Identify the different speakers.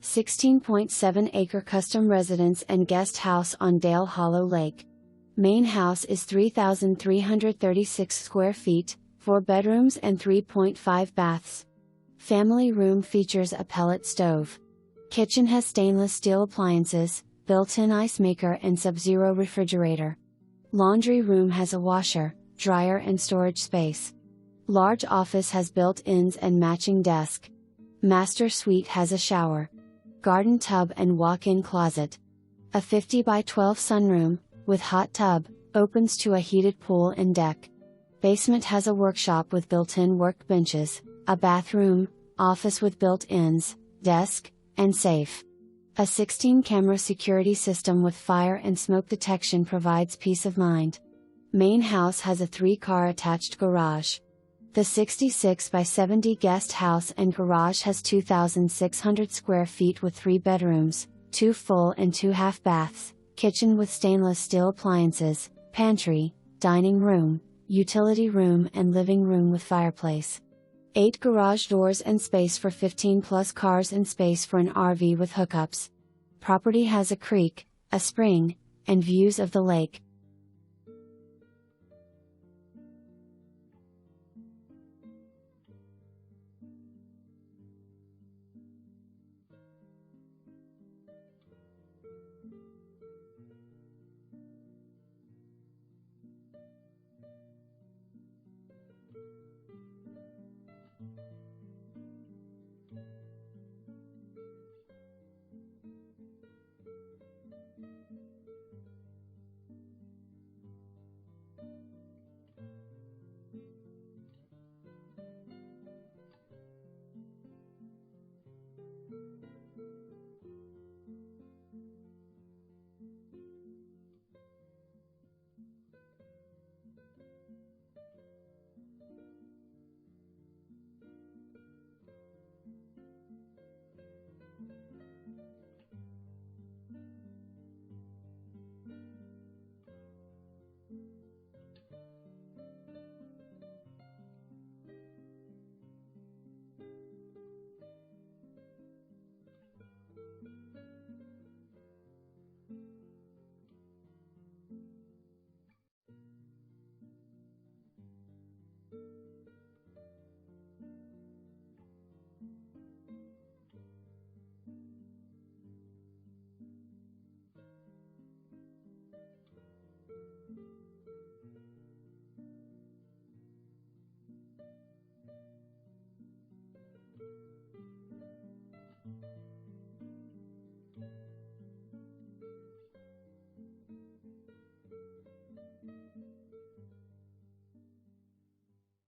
Speaker 1: 16.7-acre custom residence and guest house on Dale Hollow Lake. Main house is 3,336 square feet, 4 bedrooms and 3.5 baths. Family room features a pellet stove. Kitchen has stainless steel appliances, built-in ice maker and sub-zero refrigerator. Laundry room has a washer, dryer and storage space. Large office has built-ins and matching desk. Master suite has a shower, garden tub and walk-in closet. A 50 by 12 sunroom, with hot tub, opens to a heated pool and deck. Basement has a workshop with built-in workbenches, a bathroom, office with built-ins, desk, and safe. A 16-camera security system with fire and smoke detection provides peace of mind. Main house has a 3-car attached garage. The 66 by 70 guest house and garage has 2,600 square feet with 3 bedrooms, 2 full and 2 half baths, kitchen with stainless steel appliances, pantry, dining room, utility room and living room with fireplace. 8 garage doors and space for 15 plus cars and space for an RV with hookups. Property has a creek, a spring, and views of the lake.